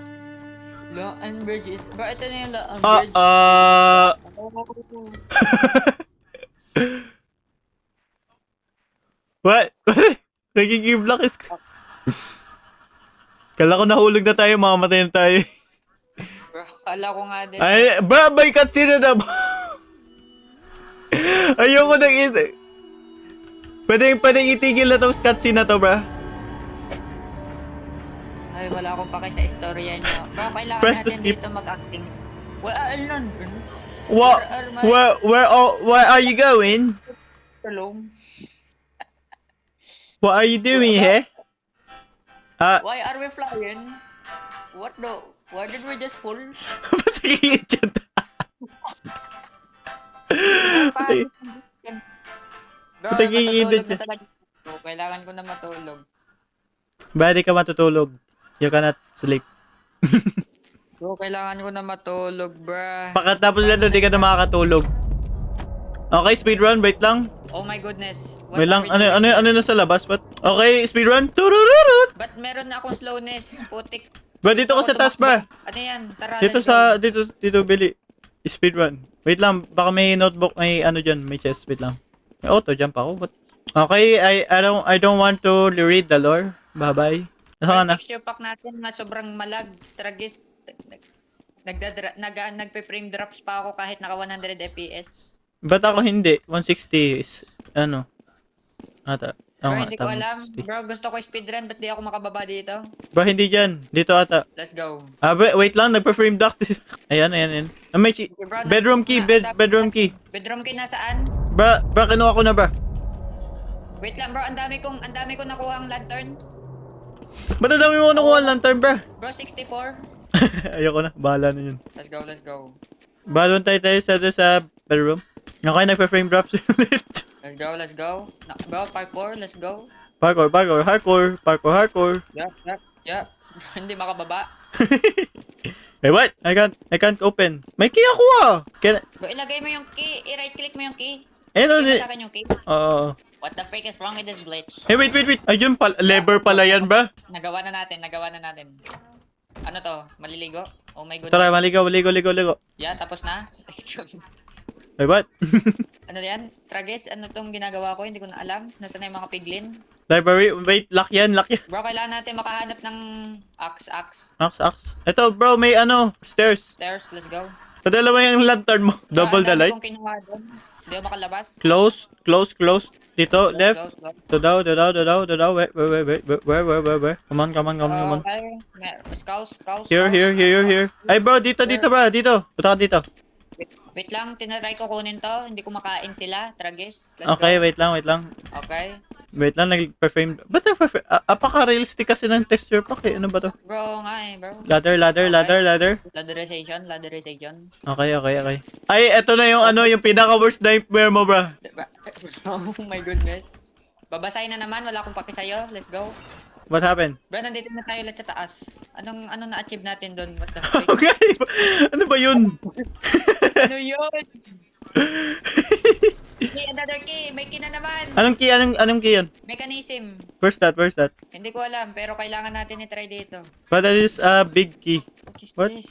Law and Bridges. Ba, ito na yung Law and Ah, Bridge. What? Nagiging black is... Kala ko nahulog na tayo, mamamatay na tayo. Bro, kala ko nga din. Ay, ba, may cutscene na ba? Ayoko nang Pwedeng itigil na tong cutscene na to, bra. Ay, wala akong pake sa istorya niyo. Bro, kailangan Press to natin skip. dito mag-acting. London. What? Where are you going? Tulong. What are you doing here? Why are we flying? What the? Why did we just fall? Ba't nagiging dyan? pa. Patay. Bro, Patay, matutulog iidit na talaga. Bro, kailangan ko na matulog. Ba, di ka matutulog. You cannot sleep. Bro, kailangan ko na matulog, bruh. Pagkatapos lang doon, di ka na makakatulog. Okay, speedrun. Wait lang. Oh my goodness. Wait lang. are we doing? Ano na sa labas? What? Okay, speedrun. Turururut. Ba't meron na akong slowness? Putik. Ba, dito ka sa taas ba? Ano yan? Tara, Dito let's sa, go. dito, Billy. Speedrun. Wait lang, baka may notebook, may ano dyan, may chest. Wait lang. May auto jump ako. What? Okay, I don't want to read the lore. Bye-bye. Nasa ka Yung na? texture pack natin na sobrang malag. Tragis. Nagpe-frame drops pa ako kahit naka 100 FPS. Ba't ako hindi? 160 is, ano? Ata. Bro, nga, hindi ko tama, alam. 160. Bro, gusto ko speedrun. Ba't di ako makababa dito? Ba, hindi dyan. Dito ata. Let's go. Wait lang, nagpa-frame dock. ayan. Ah, may Okay, bro, bedroom key, bedroom key. Bedroom key nasaan? Ba, kinuha ko na ba? Wait lang bro, ang dami kong nakuha ang lantern. Ba't ang dami mo nakuha ang lantern, ba? Bro, 64. Ayoko na, bahala na yun. Let's go. Balon tayo sa bedroom. Okay, nagpa-frame drops ulit. Let's go. Bro, parkour, let's go. Parkour. Yup. Hindi makababa. Hey, what? I can't open. May key ako ah. Bro, ilagay mo yung key. I-right click mo yung key. Ano Bigay mo ni? sa akin yung key. Oo. What the freak is wrong with this glitch? Hey, wait. Ayun pala, lever pala yan ba? Nagawa na natin. Ano to? Maliligo? Oh my goodness. Tara, maligo. Yeah, tapos na. Let's go. Hey, what? Ano yan? Tragis, ano tong ginagawa ko? Hindi ko na alam. Nasaan na yung mga piglin? Library, wait, lock yan. Bro, kailangan natin makahanap ng axe. Axe. Ito, bro, may stairs. Stairs, let's go. Padala mo yung lantern mo. Double the Ang dami light. kong kinuha doon. Hindi ako makalabas. Close. Dito, left. Close. To down. Where? Come on. Okay. Skulls. Here. Ay, bro, dito ba? Dito. Punta ka dito. Wait lang, tinatry ko kunin to. Hindi ko makain sila. Tragis. Let's Okay, go. wait lang. Okay. Wait lang, nag-frame. Basta apaka-realistic kasi ng texture pack eh. Ano ba to? Bro nga eh, bro. Ladder. Ladderization. Okay. Ay, eto na yung yung pinaka-worst nightmare mo, bro. Oh my goodness. Babasahin na naman, wala akong paki sa'yo. Let's go. What happened? Bro, nandito na tayo ulit sa taas. Anong na-achieve natin doon? What the freak? Okay. Ano ba yun? Ano yun? Hey, another key. May key na naman. Anong key yun? Mechanism. Where's that? Hindi ko alam, pero kailangan natin i-try dito. But that is a big key. What What? is this?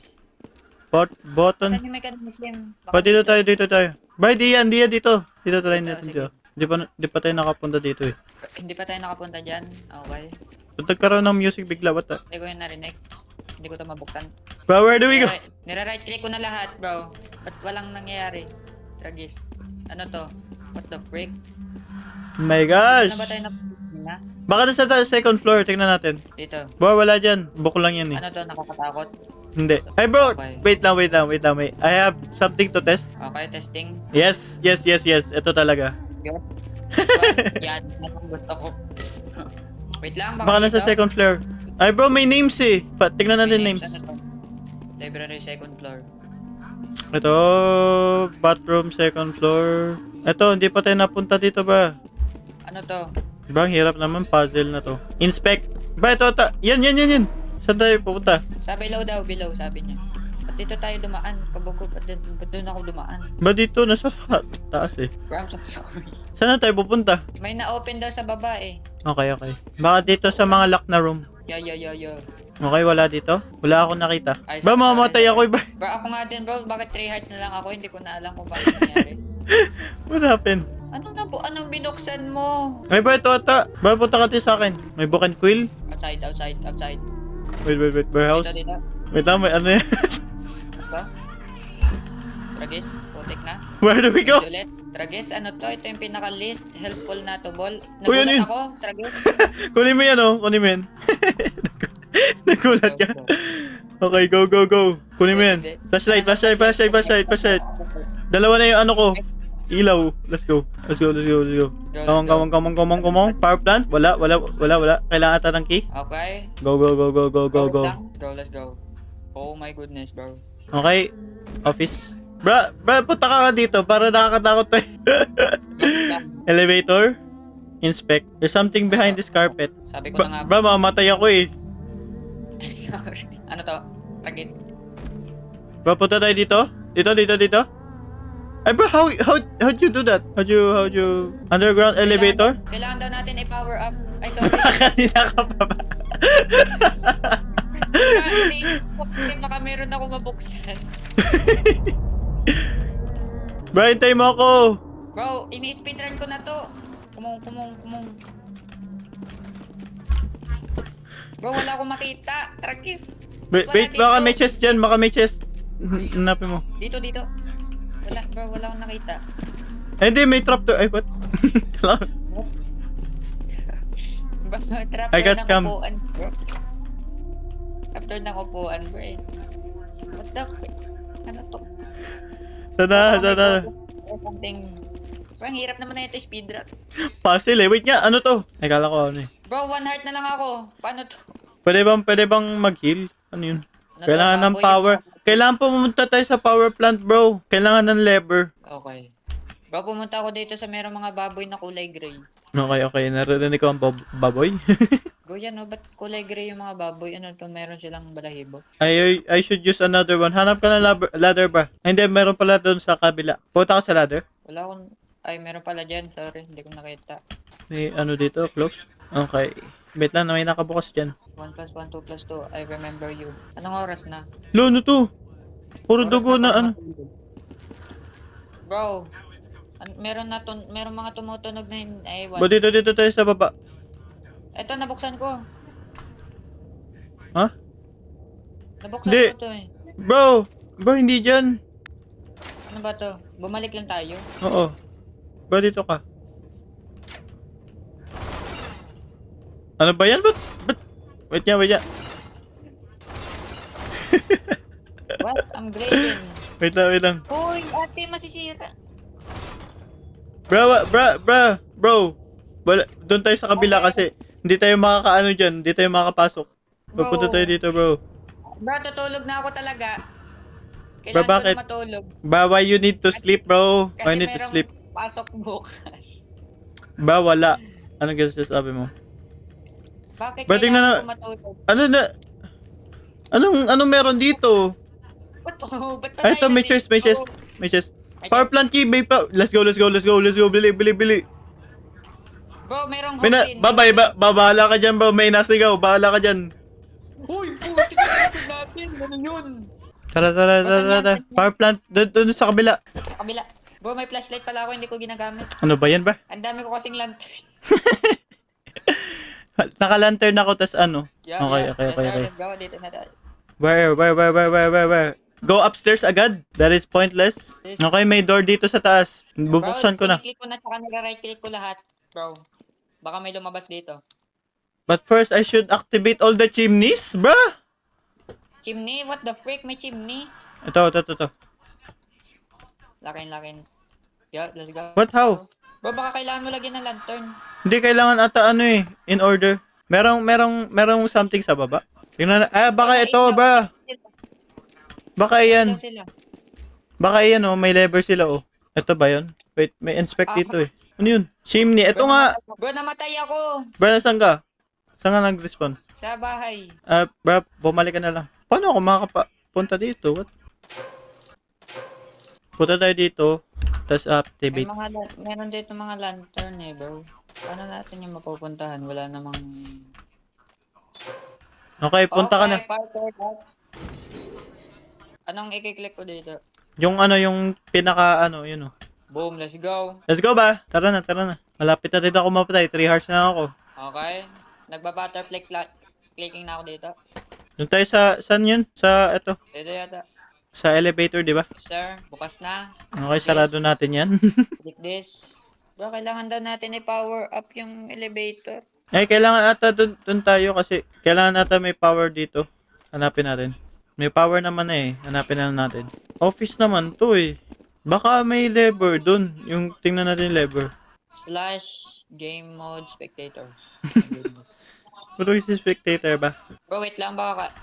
Button. Saan yung mechanism? Pa dito tayo. Ba, di yan dito. Dito try Dito, natin sige. dito. Di pa tayo nakapunta dito eh. Hindi pa tayo nakapunta dyan. Okay. Ba't nagkaroon ng music bigla? What the? Hindi ko yung narinig. Hindi ko ito mabuktan. Bro, where do we go? Nira-right click ko na lahat, bro. Ba't walang nangyayari? Tragis. Ano to? What the frick? My gosh! Ano ba tayo na? Baka nasa second floor. Tingnan natin. Dito. Bro, wala dyan. Book lang yan eh. Ano to? Nakakatakot? Hindi. Ay bro, Okay. wait lang. I have something to test. Okay, testing. Yes. Ito talaga. Yun. This one. Yan. Yan ang gusto ko. Wait lang. Baka nasa dito. second floor. Ay bro, may names eh. Tignan natin May names. Ano to? Library second floor. Ito, bathroom second floor. Ito, hindi pa tayo napunta dito ba? Ano to? Diba, ang hirap naman, puzzle na to. Inspect. Ba, ito, yan. Saan tayo pupunta? Sa below daw, below, sabi niya. At dito tayo dumaan. Kabugo, ba't doon ako dumaan? Ba dito, nasa taas eh. Bro, I'm so sorry. Saan na tayo pupunta? May na-open daw sa baba eh. Okay. Baka dito sa mga lock na room. Yo. Okay, wala dito? Wala akong nakita. Ay, Ba, mamamatay sorry. ako iba. Bro, ako nga din bro. Bakit 3 hearts na lang ako? Hindi ko na alam kung bakit nangyari. What happened? Anong binuksan mo? Ay ba, ito. Ba, punta ka tayo sa akin. May book and quill. Outside. Wait. Warehouse. Dito. Wait lang, may ano yan. Ba? Tragis, putik na. Where do we go? Ulit. Tragis, ano to? Ito yung pinaka-least helpful na to ball. Uy, ano Nagulat yun? ako, Tragis. Kunin mo yan, kunin mo yan. Nagulat ka. Okay, go. Kunin mo yan. Flashlight. Dalawa na yung ano ko. Ilaw. Let's go. Come on. Power plant? Wala. Kailangan ata ng key. Okay. Go. Let's go. Oh my goodness, bro. Okay. Office. Bra, punta ka dito para nakakatakot tayo. Elevator. Inspect. There's something behind this carpet. Sabi ko na nga. Bra, mamatay ako eh. Sorry. Ano to? Tragis. Bra, punta tayo dito? Dito? Ay bro, how'd you do that? How'd you underground elevator? Kailangan daw natin i-power up. Ay, sorry. Kanina ka pa ba? Iniisip ko baka meron ako mabuksan. Bro, hintay mo ako. Bro, ini-speedrun ko na to. Kumong. Bro, wala akong makita. Tragis. Wait, baka may chest dyan, baka may chest. Hanapin mo. Dito. Wala, bro, wala akong nakita. Ay, hindi, may trapdoor. Ay, what? Bro, trapdoor I got ng scam. upuan, bro. Trapdoor ng upuan, bro. What the fuck? Ano to? Sana. Or something. Bro, ang hirap naman na ito speedrun. Puzzle eh. Wait nga, ano to? Ay, kala ko ano eh. Bro, 1 heart na lang ako. Paano to? Pwede bang mag-heal? Ano yun? Ano to, Kailangan ng baboy power. yun? Kailangan pumunta tayo sa power plant, bro. Kailangan ng lever. Okay. Bro, pumunta ako dito sa merong mga baboy na kulay gray. Okay. Narinig ko ang baboy. Bro, yan o, ba't kulay gray yung mga baboy? Ano to, meron silang balahibo? I should use another one. Hanap ka ng ladder ba? Ay, hindi, meron pala doon sa kabila. Punta ka sa ladder. Wala akong... Ay, meron pala dyan. Sorry, hindi ko nakita. May ano dito, close. Okay. Wait lang, may nakabukas dyan. 1 plus 1, 2 plus 2. I remember you. Anong oras na? Lo, ano to? Puro Oras dugo na para ano. matulog. Bro, meron mga tumutunog na yun. Ay, Ba, dito tayo sa baba. Eto, nabuksan ko. Ha? Nabuksan Hindi. ko to eh. Bro, hindi dyan. Ano ba to? Bumalik lang tayo. Oo. Ba, dito ka. Ano ba yan? Ba't? Wait nga. What? I'm grading. Wait lang. Uy, ate, masisira. Bro. Wala, doon tayo sa kabila kasi hindi tayo makakaano dyan. Hindi tayo makakapasok. Pupunta Bro. tayo dito, bro. Bro, tutulog na ako talaga. Bro, Kailangan ko bakit? na matulog. Why you need to sleep, bro? Kasi Why you need to merong sleep? pasok bukas. Wala. Ano kasi sabi mo? Bakit Ba, tingnan kailangan na- ko matulog? Ano na? Anong meron dito? Ba't pa Ay, ito, tayo may chest. nandito? May chest. May Power chest. plant key, may pa. Let's go. Bili. Bro, merong May na, hoplin. bahala ka dyan, bro. May nasigaw. Bahala ka dyan. Uy, puti ka natin. Ano yun? Tara. Saan yan? Power plant, doon sa kabila. Sa kabila. Bro, may flashlight pala ako, hindi ko ginagamit. Ano ba yan ba? Ang dami ko kasing lantern. Naka-lantern ako, tas ano? Yeah, Okay. Yes, sir, let's go. Dito na tayo. Where? Go upstairs agad? That is pointless. Yes. Okay, may door dito sa taas. Bubuksan ko na. Click ko na, tsaka nag-right click ko lahat. Bro, baka may lumabas dito. But first, I should activate all the chimneys, bruh. Chimney? What the freak? May chimney? Ito. Lakin. Yeah, let's go. What? How? Bro, baka kailangan mo lagyan ng lantern. Hindi kailangan ata ano eh, in order. Merong something sa baba. Tingnan na. Baka ito, bruh. Baka yan. Ilaw sila. Baka yan oh, may lever sila oh. Ito ba yun? Wait, may inspect dito eh. Ano yun? Chimney. Ito nga. Bro, namatay ako. Bro, nasaan ka? Saan ka nag-respawn? Sa bahay. Bro, bumalik ka na lang. Paano ako makakapunta dito? What? Punta tayo dito. Tapos activate. Meron dito mga lantern eh, bro. Paano natin yung mapupuntahan? Wala namang... Okay, punta ka na. Park. Anong i-click ko dito? Yung pinaka yun oh. Boom, let's go. Let's go ba? Tara na. Malapit na dito ako mapatay. 3 hearts na ako. Okay. Nagba-butterfly clicking na ako dito. Doon tayo saan yun? Sa ito. Dito yata. Sa elevator, di ba? Yes, sir, bukas na. Okay, sarado natin yan. Click this. Bro, kailangan daw natin i-power up yung elevator. Kailangan ata doon tayo kasi kailangan ata may power dito. Hanapin natin. May power naman eh. Hanapin na natin. Office naman to eh. Baka may lever doon. Yung tingnan natin yung lever. / game mode spectator. Puro si spectator ba? Bro, wait lang baka.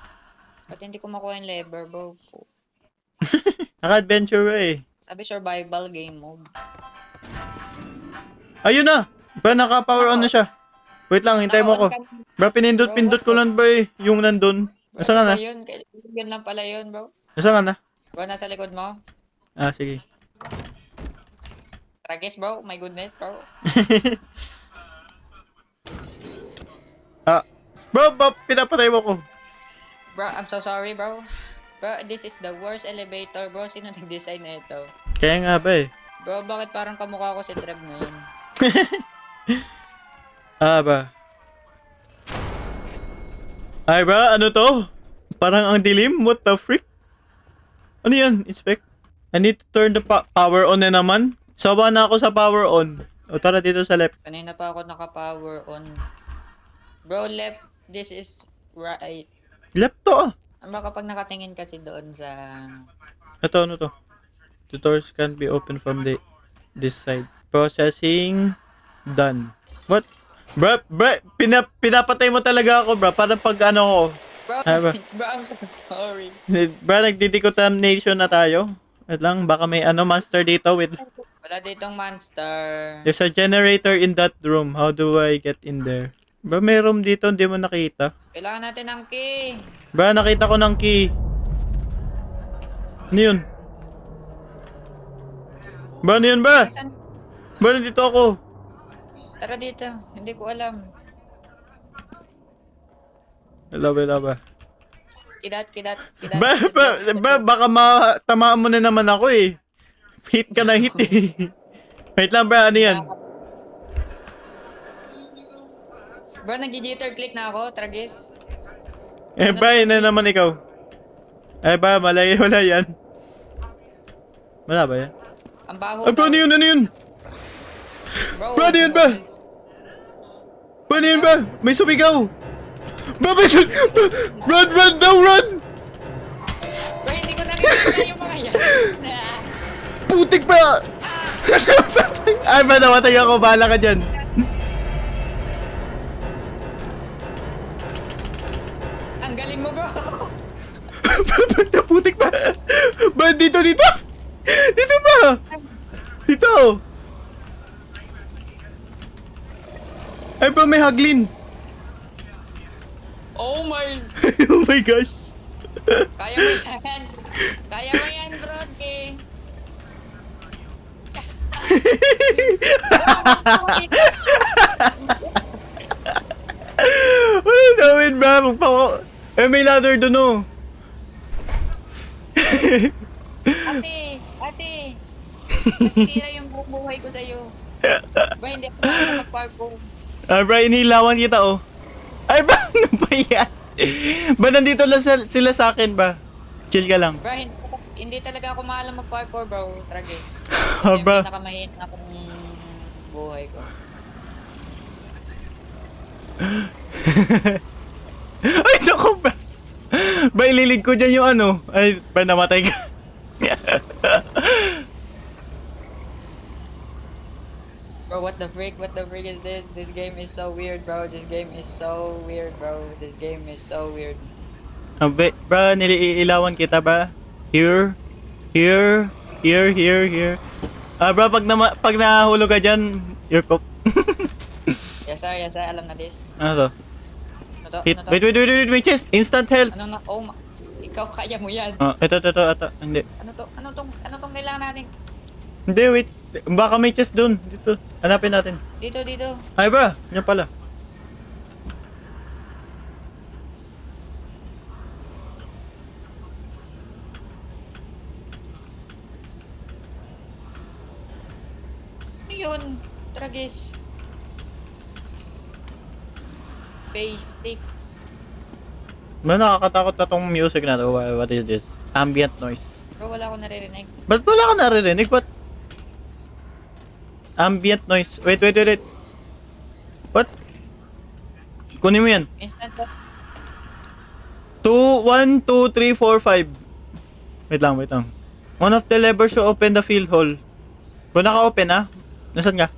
Ba't hindi ko makuha yung lever, bro? Naka-adventure eh. Sabi survival game mode. Ayun na! Bra, naka-power on na siya. Wait lang, hintay mo ako. Bra, pinindot-pindot ko lang ba eh, yung nandun. Nasaan ka na? Yun? Yun lang pala yun, bro. Nasaan ka na? Bro, nasa likod mo. Ah, sige. Tragis, bro. My goodness, bro. Ah, bro, pinapatay mo ko. Bro, I'm so sorry, bro. Bro, this is the worst elevator, bro. Sino nag-design na ito? Kaya nga ba eh. Bro, bakit parang kamukha ko si Trev ngayon? Ah, ba? Ay, bro, ano to? Parang ang dilim? What the frick? Ano yan? Inspect? I need to turn the power on na naman. Sawa na ako sa power on. O, tara dito sa left. Kanina pa ako naka-power on. Bro, left. This is right. Left to ah. Baka pag nakatingin kasi doon sa... Ito, ano to? The doors can't be opened from this side. Processing done. What? Bro, pinapatay mo talaga ako, bro. Para pag ano ko. Bro, Ah, ba? bro, I'm so sorry. Bro, nagdidecontamination na tayo. Wait lang, baka may ano monster dito. Wait. Wala ditong monster. There's a generator in that room. How do I get in there? Bro, may room dito, hindi mo nakita. Kailangan natin ng key. Bro, nakita ko ng key. Ano yun? Bro, ano yun ba? Saan? Bro, nandito ako. Tara dito. Hindi ko alam. Wala ba? Kidat. Baka matamaan mo na naman ako eh. Hit ka na hit eh. Wait lang bro, ano yan? Bro, nag-jitter click na ako, Tragis. Eh bro, yun na naman ikaw. Eh ba, malay, wala yan. Wala ba yan? Ang baho Ay bro, ano yun? Bro, Bro, ano yun ba? Bro, ano yun ba? May sumigaw! Bro, run, run! Bro, hindi ko nakikita yung mga yan. Putik ba? Ay ba, namatay ako, bahala ka dyan. Ang galing mo, bro. Putik ba? Ba, dito! Dito ba? Dito! Ay bro, may haglin! Oh my... Oh my gosh! Kaya mo yan. Kaya mo yan, bro. Okay. Ano gawin ba? Magpako... Eh, may ladder dun oh! Ate. Nasisira yung buhay ko sa'yo. Ba, hindi ako mag-parkour. Ah, bro, inilawan kita oh. Ay ba, ano ba yan? Ba, nandito lang sila sa akin ba? Chill ka lang. Bro, hindi talaga ako maalam mag-parkour, bro. Tragis. Ah, Ito bro. yung pinakamahina akong buhay ko. Ay, naku ba? Ba, ililig ko dyan yung ano. Ay, ba, namatay ka. Bro, what the freak is this? This game is so weird, bro. This game is so weird. Bro, niliilawan kita ba? Here. Ah, bro, pag nahulog ka dyan, you're cooked. Yes, sir. Alam na this. Ano to? Ano to? Hit. Ano to? Wait, may chest. Instant health. Ano na? Oh, ikaw kaya mo yan. Ah, ito. Hindi. Ano tong kailangan natin? Hindi, wait. Baka may chest dun. Dito. Hanapin natin. Dito. Ay ba? Yan pala. Ano yun? Tragis. Basic. Ba, nakakatakot na tong music na to. What is this? Ambient noise. Bro, wala akong naririnig. Ba't wala ka naririnig? Ba't? Ambient noise. Wait. What? Kunin mo yan. Instant. 1, 2, 3, 4, 5. Wait lang. One of the levers to open the field hall. Kung naka-open ah. Nasaan ka?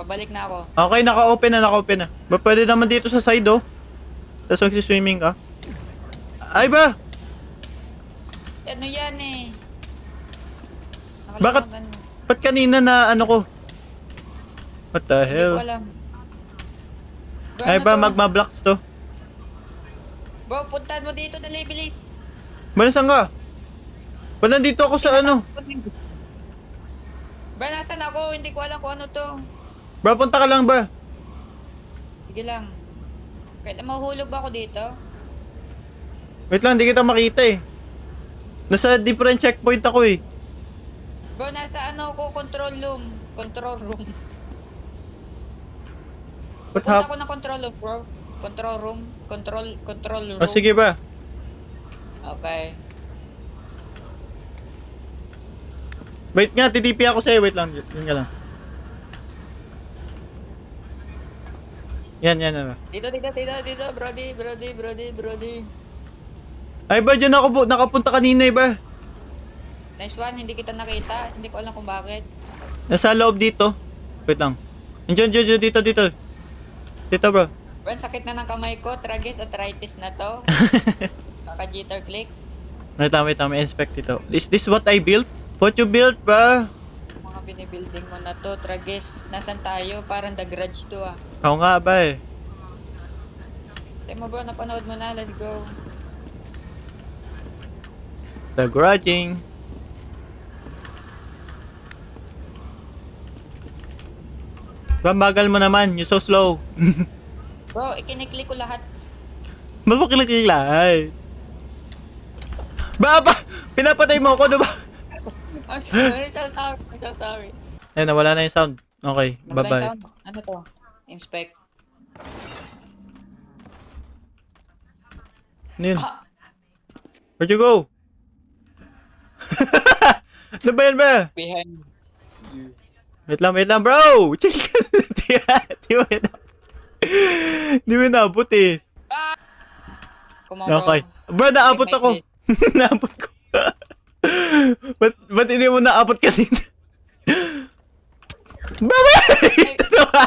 Pabalik na ako. Okay, naka-open na. Ba, pwede naman dito sa side oh. Tapos magsiswimming ka. Ay ba? Ano yan eh? Bakit? Nakalimutan mo. Ba't kanina na ano ko? What the Hindi ko hell? alam. Bro, Ay ano ba to? magma-blocks to? Bro, puntahan mo dito, dali, bilis. Ba, saan ka? Ba, nandito ako sa ano? Bro, nasan ako? Hindi ko alam kung ano to. Bro, punta ka lang ba? Sige lang. Kailan mahuhulog ba ako dito? Wait lang, hindi kita makita eh. Nasa different checkpoint ako eh. Bro, nasa ano ko? Control room. Control room. What Punta happened? ko ng control room, bro. Control room. Control room. O sige ba? Okay. Wait nga, TTP ako sa'yo. Wait lang, yun ka lang. Yan, yan. Dito, Brody. Ay ba, dyan ako nakapunta kanina eh ba? Nice one, hindi kita nakita. Hindi ko alam kung bakit. Nasa loob dito. Wait lang. Diyan, dito. Dito bro. Bro, sakit na ng kamay ko. Tragus arthritis na to. Kaka-jitter click. Wait lang, inspect ito. Is this what I built? What you built ba? Mga binibuilding mo na to. Tragus, nasan tayo? Parang The Grudge to ah. Ako nga ba eh. Tayo mo bro, napanood mo na. Let's go. The grudging. Ba, bagal mo naman. You're so slow. Bro, ikiniklik ko lahat. Mapakilakilay. Ba, pinapatay mo ako, diba? I'm sorry, so sorry. Ayun, nawala na yung sound. Okay, Nawala yung bye-bye. sound. Ano to? Inspect. Ano yun? Ah! Where'd you go? Ano ba yan ba? Behind you. Wait lang bro! Chill ka. Di mo naabot eh. Come on, bro. Okay. Bro, naabot Take my ako. place. Naabot ko. ba't hindi mo naabot kanina? Bye-bye! Ito ba?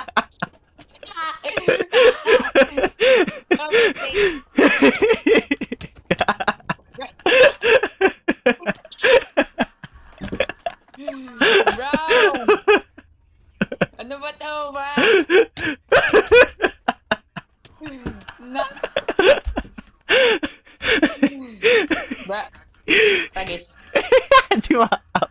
Bro! Ano ba to, bro? Na... Bro, Tragus. Di mo maabot.